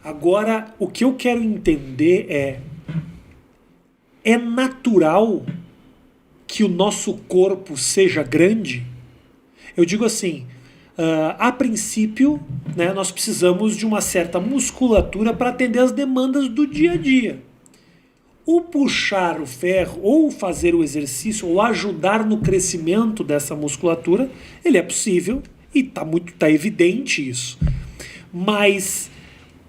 Agora, o que eu quero entender é natural que o nosso corpo seja grande? Eu digo assim, a princípio, né, nós precisamos de uma certa musculatura para atender as demandas do dia a dia. O puxar o ferro, ou fazer o exercício, ou ajudar no crescimento dessa musculatura, ele é possível e tá evidente isso. Mas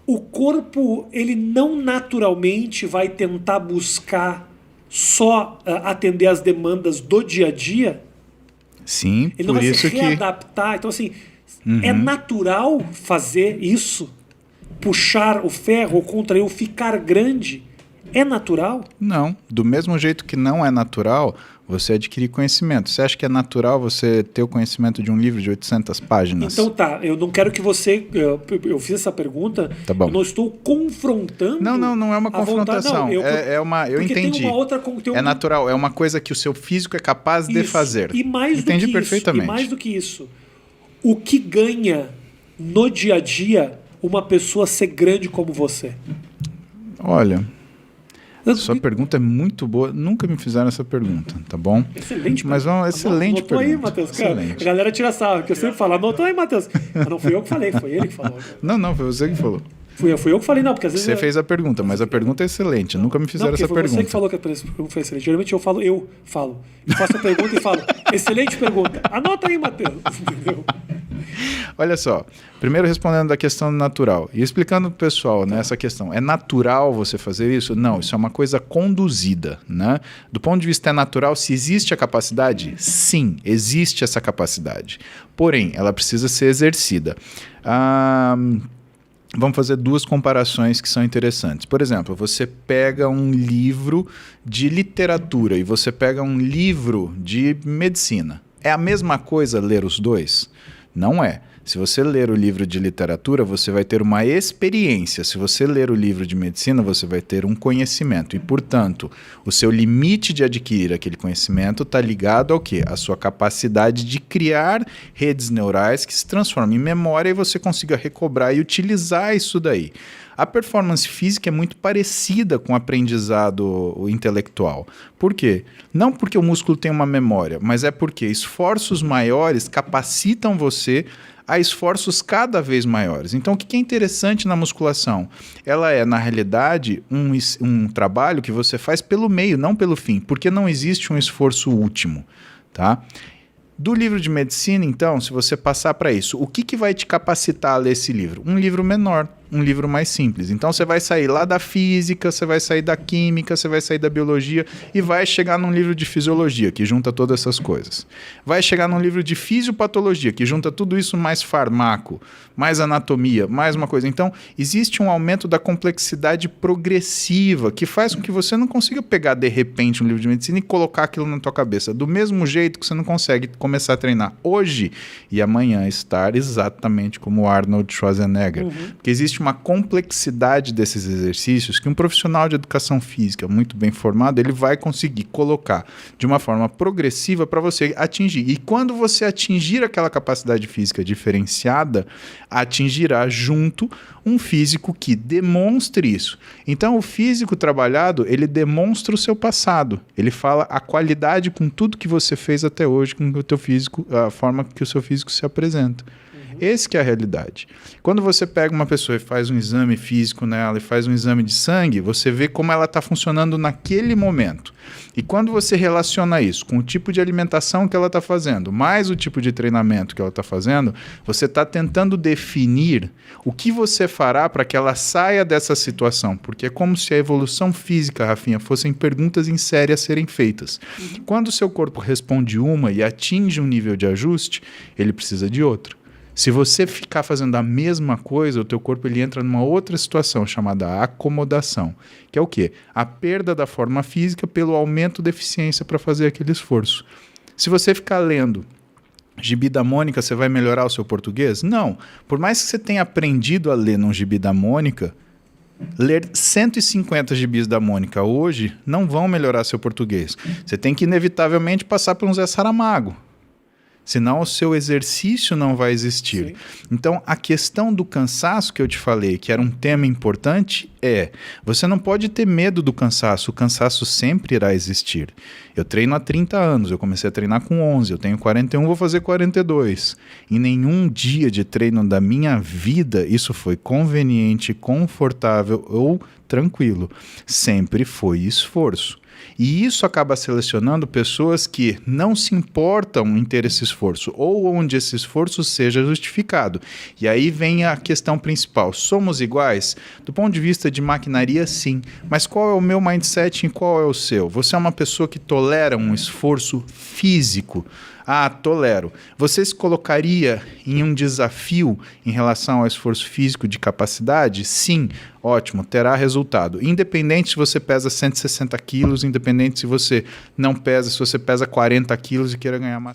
o corpo, ele não naturalmente vai tentar buscar só atender as demandas do dia a dia. Sim, ele não por vai isso se readaptar. Então, assim, é natural fazer isso? Puxar o ferro ou contrair ou ficar grande? É natural? Não. Do mesmo jeito que não é natural você adquirir conhecimento. Você acha que é natural você ter o conhecimento de um livro de 800 páginas? Então tá, eu não quero que você... Eu fiz essa pergunta, tá bom. Eu não estou confrontando... Não é uma confrontação. Eu entendi. Tem uma outra... É natural, é uma coisa que o seu físico é capaz de fazer. E mais Entendi do que perfeitamente. Isso, e mais do que isso, o que ganha no dia a dia uma pessoa ser grande como você? Olha... Sua pergunta é muito boa. Nunca me fizeram essa pergunta, tá bom? Excelente. Mas excelente pergunta. Anotou aí, Matheus. A galera tira sarro, que eu sempre falo. Anotou aí, Matheus. Mas não fui eu que falei, foi ele que falou. Não, foi você que falou. Fui eu que falei, não, porque às vezes... Você fez a pergunta, mas a pergunta é excelente. Nunca me fizeram essa pergunta. Você que falou que a pergunta foi excelente. Geralmente eu falo. Eu faço a pergunta e falo, excelente pergunta. Anota aí, Matheus. Entendeu? Olha só, primeiro respondendo da questão natural e explicando para o pessoal, né, essa questão. É natural você fazer isso? Não, isso é uma coisa conduzida, né? Do ponto de vista natural, se existe a capacidade, sim, existe essa capacidade. Porém, ela precisa ser exercida. Vamos fazer duas comparações que são interessantes. Por exemplo, você pega um livro de literatura e você pega um livro de medicina. É a mesma coisa ler os dois? Não é. Se você ler o livro de literatura, você vai ter uma experiência. Se você ler o livro de medicina, você vai ter um conhecimento. E, portanto, o seu limite de adquirir aquele conhecimento está ligado ao quê? A sua capacidade de criar redes neurais que se transformam em memória e você consiga recobrar e utilizar isso daí. A performance física é muito parecida com o aprendizado intelectual. Por quê? Não porque o músculo tem uma memória, mas é porque esforços maiores capacitam você a esforços cada vez maiores. Então, o que é interessante na musculação? Ela é, na realidade, um trabalho que você faz pelo meio, não pelo fim, porque não existe um esforço último, tá? Do livro de medicina, então, se você passar para isso, o que vai te capacitar a ler esse livro? Um livro menor, um livro mais simples. Então você vai sair lá da física, você vai sair da química, você vai sair da biologia e vai chegar num livro de fisiologia, que junta todas essas coisas. Vai chegar num livro de fisiopatologia, que junta tudo isso mais farmaco, mais anatomia, mais uma coisa. Então, existe um aumento da complexidade progressiva, que faz com que você não consiga pegar, de repente, um livro de medicina e colocar aquilo na tua cabeça. Do mesmo jeito que você não consegue começar a treinar hoje e amanhã estar exatamente como o Arnold Schwarzenegger. Porque existe uma complexidade desses exercícios que um profissional de educação física muito bem formado, ele vai conseguir colocar de uma forma progressiva para você atingir. E quando você atingir aquela capacidade física diferenciada, atingirá junto um físico que demonstre isso. Então, o físico trabalhado, ele demonstra o seu passado. Ele fala a qualidade com tudo que você fez até hoje, com o teu físico, a forma que o seu físico se apresenta. Esse que é a realidade. Quando você pega uma pessoa e faz um exame físico nela e faz um exame de sangue, você vê como ela está funcionando naquele momento. E quando você relaciona isso com o tipo de alimentação que ela está fazendo, mais o tipo de treinamento que ela está fazendo, você está tentando definir o que você fará para que ela saia dessa situação. Porque é como se a evolução física, Rafinha, fossem perguntas em série a serem feitas. Quando o seu corpo responde uma e atinge um nível de ajuste, ele precisa de outra. Se você ficar fazendo a mesma coisa, o teu corpo ele entra numa outra situação chamada acomodação, que é o quê? A perda da forma física pelo aumento da eficiência para fazer aquele esforço. Se você ficar lendo Gibi da Mônica, você vai melhorar o seu português? Não. Por mais que você tenha aprendido a ler num Gibi da Mônica, ler 150 gibis da Mônica hoje não vão melhorar seu português. Você tem que inevitavelmente passar por um Zé Saramago. Senão o seu exercício não vai existir. Sim. Então, a questão do cansaço que eu te falei, que era um tema importante, você não pode ter medo do cansaço. O cansaço sempre irá existir. Eu treino há 30 anos, eu comecei a treinar com 11, eu tenho 41, vou fazer 42. Em nenhum dia de treino da minha vida isso foi conveniente, confortável ou tranquilo. Sempre foi esforço. E isso acaba selecionando pessoas que não se importam em ter esse esforço, ou onde esse esforço seja justificado. E aí vem a questão principal. Somos iguais? Do ponto de vista de maquinaria, sim. Mas qual é o meu mindset e qual é o seu? Você é uma pessoa que tolera um esforço físico? Ah, tolero. Você se colocaria em um desafio em relação ao esforço físico de capacidade? Sim, ótimo, terá resultado. Independente se você pesa 160 quilos, independente se você não pesa, se você pesa 40 quilos e queira ganhar massa.